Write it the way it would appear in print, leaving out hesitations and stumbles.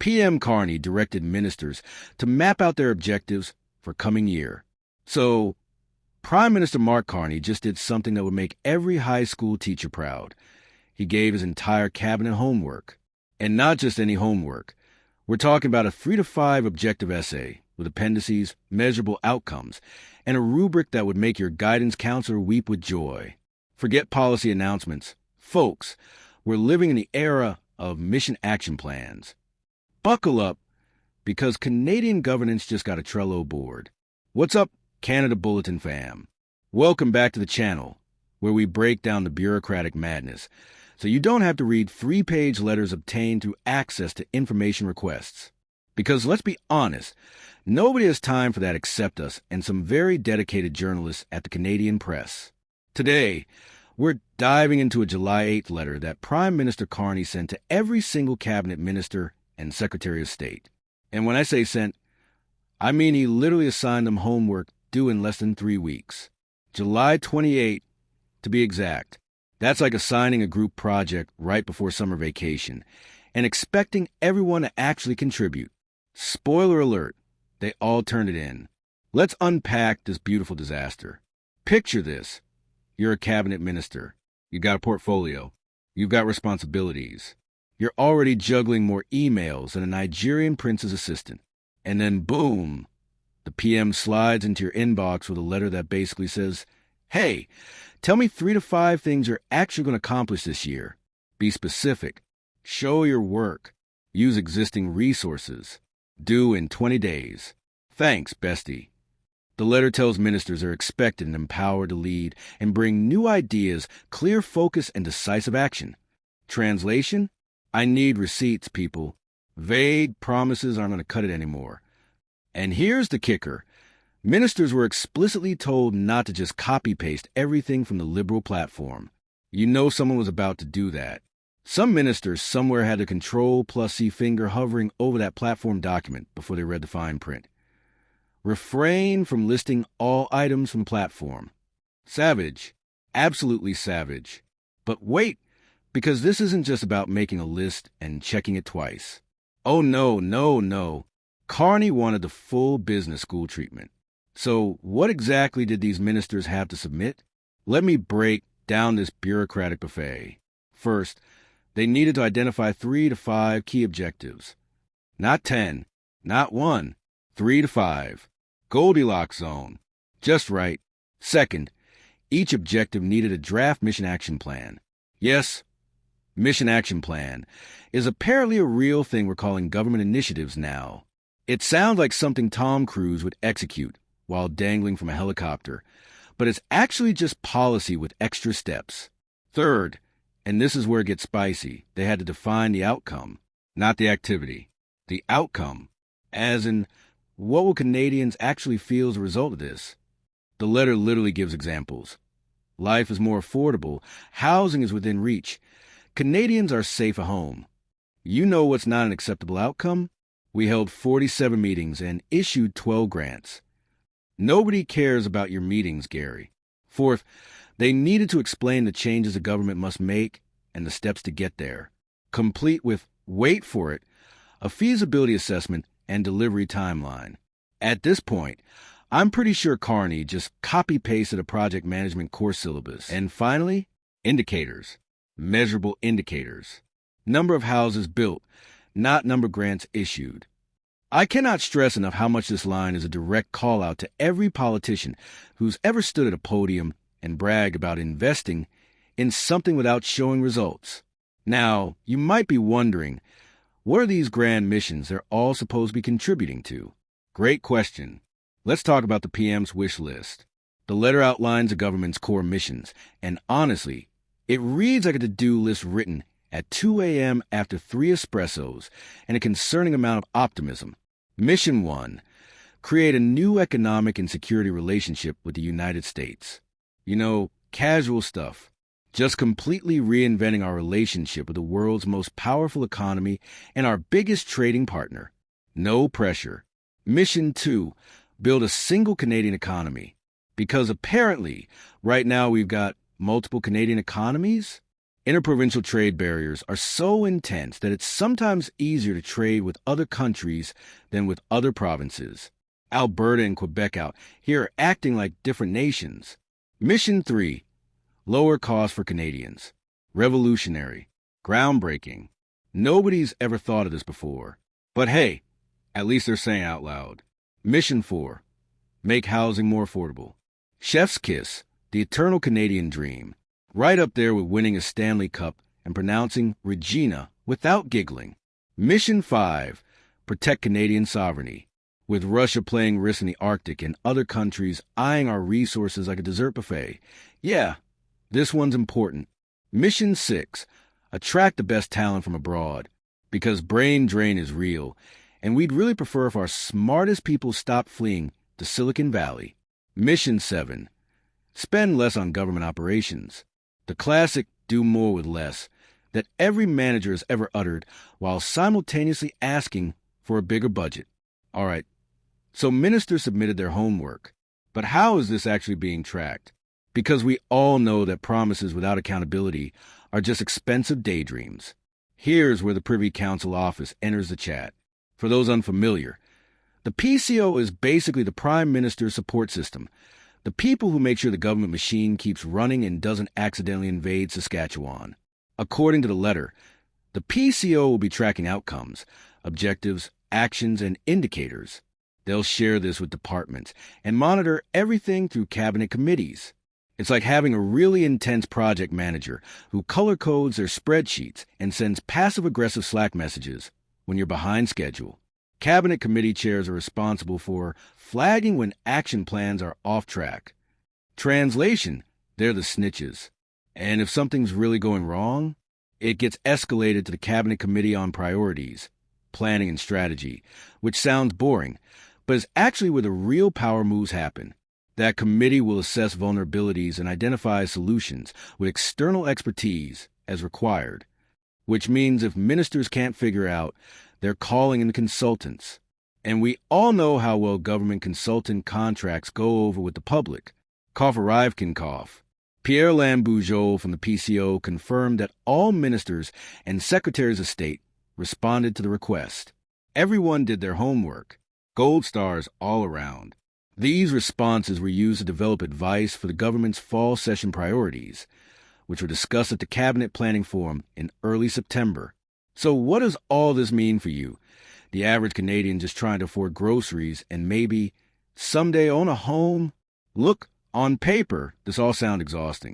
PM Carney directed ministers to map out their objectives for coming year. So, Prime Minister Mark Carney just did something that would make every high school teacher proud. He gave his entire cabinet homework. And not just any homework. We're talking about a 3 to 5 objective essay with appendices, measurable outcomes, and a rubric that would make your guidance counselor weep with joy. Forget policy announcements. Folks, we're living in the era of mission action plans. Buckle up, because Canadian governance just got a Trello board. What's up, Canada Bulletin fam? Welcome back to the channel, where we break down the bureaucratic madness, so you don't have to read 3-page letters obtained through access to information requests. Because let's be honest, nobody has time for that except us and some very dedicated journalists at the Canadian Press. Today, we're diving into a July 8th letter that Prime Minister Carney sent to every single cabinet minister and Secretary of State. And when I say sent, I mean he literally assigned them homework due in less than 3 weeks. July 28th, to be exact. That's like assigning a group project right before summer vacation and expecting everyone to actually contribute. Spoiler alert, they all turned it in. Let's unpack this beautiful disaster. Picture this. You're a cabinet minister. You got a portfolio. You've got responsibilities. You're already juggling more emails than a Nigerian prince's assistant. And then boom, the PM slides into your inbox with a letter that basically says, hey, tell me 3 to 5 things you're actually going to accomplish this year. Be specific. Show your work. Use existing resources. Due in 20 days. Thanks, bestie. The letter tells ministers they're expected and empowered to lead and bring new ideas, clear focus, and decisive action. Translation? I need receipts, people. Vague promises aren't going to cut it anymore. And here's the kicker. Ministers were explicitly told not to just copy-paste everything from the Liberal platform. You know someone was about to do that. Some ministers somewhere had a Control+C finger hovering over that platform document before they read the fine print. Refrain from listing all items from platform. Savage. Absolutely savage. But wait, because this isn't just about making a list and checking it twice. Oh no. Carney wanted the full business school treatment. So what exactly did these ministers have to submit? Let me break down this bureaucratic buffet. First, they needed to identify 3 to 5 key objectives. Not 10, not 1, 3 to 5. Goldilocks zone. Just right. Second, each objective needed a draft mission action plan. Yes, mission action plan is apparently a real thing we're calling government initiatives now. It sounds like something Tom Cruise would execute while dangling from a helicopter, but it's actually just policy with extra steps. Third, and this is where it gets spicy, they had to define the outcome, not the activity. The outcome, as in, what will Canadians actually feel as a result of this? The letter literally gives examples. Life is more affordable. Housing is within reach. Canadians are safe at home. You know what's not an acceptable outcome? We held 47 meetings and issued 12 grants. Nobody cares about your meetings, Gary. Fourth, they needed to explain the changes the government must make and the steps to get there, complete with, wait for it, a feasibility assessment and delivery timeline. At this point, I'm pretty sure Carney just copy-pasted a project management course syllabus. And finally, indicators, measurable indicators. Number of houses built, not number of grants issued. I cannot stress enough how much this line is a direct call-out to every politician who's ever stood at a podium and bragged about investing in something without showing results. Now, you might be wondering, what are these grand missions they're all supposed to be contributing to? Great question. Let's talk about the PM's wish list. The letter outlines the government's core missions, and honestly, it reads like a to-do list written at 2 a.m. after 3 espressos and a concerning amount of optimism. Mission 1. Create a new economic and security relationship with the United States. You know, casual stuff. Just completely reinventing our relationship with the world's most powerful economy and our biggest trading partner. No pressure. Mission 2. Build a single Canadian economy. Because apparently, right now we've got multiple Canadian economies? Interprovincial trade barriers are so intense that it's sometimes easier to trade with other countries than with other provinces. Alberta and Quebec out here are acting like different nations. Mission 3. Lower cost for Canadians. Revolutionary. Groundbreaking. Nobody's ever thought of this before. But hey, at least they're saying out loud. Mission 4. Make housing more affordable. Chef's kiss. The eternal Canadian dream. Right up there with winning a Stanley Cup and pronouncing Regina without giggling. Mission 5. Protect Canadian sovereignty. With Russia playing risks in the Arctic and other countries eyeing our resources like a dessert buffet. Yeah, this one's important. Mission 6. Attract the best talent from abroad. Because brain drain is real, and we'd really prefer if our smartest people stopped fleeing to Silicon Valley. Mission 7. Spend less on government operations. The classic do more with less that every manager has ever uttered while simultaneously asking for a bigger budget. All right, so ministers submitted their homework. But how is this actually being tracked? Because we all know that promises without accountability are just expensive daydreams. Here's where the Privy Council office enters the chat. For those unfamiliar, the PCO is basically the Prime Minister's support system. The people who make sure the government machine keeps running and doesn't accidentally invade Saskatchewan. According to the letter, the PCO will be tracking outcomes, objectives, actions, and indicators. They'll share this with departments and monitor everything through cabinet committees. It's like having a really intense project manager who color codes their spreadsheets and sends passive-aggressive Slack messages when you're behind schedule. Cabinet committee chairs are responsible for flagging when action plans are off track. Translation, they're the snitches. And if something's really going wrong, it gets escalated to the Cabinet Committee on Priorities, Planning and Strategy, which sounds boring, but is actually where the real power moves happen. That committee will assess vulnerabilities and identify solutions with external expertise as required, which means if ministers can't figure out, they're calling in consultants. And we all know how well government consultant contracts go over with the public. Cough arrive can cough. Pierre Lambougeau from the PCO confirmed that all ministers and secretaries of state responded to the request. Everyone did their homework. Gold stars all around. These responses were used to develop advice for the government's fall session priorities, which were discussed at the Cabinet Planning Forum in early September. So what does all this mean for you, the average Canadian just trying to afford groceries and maybe someday own a home? Look, on paper, this all sounds exhausting.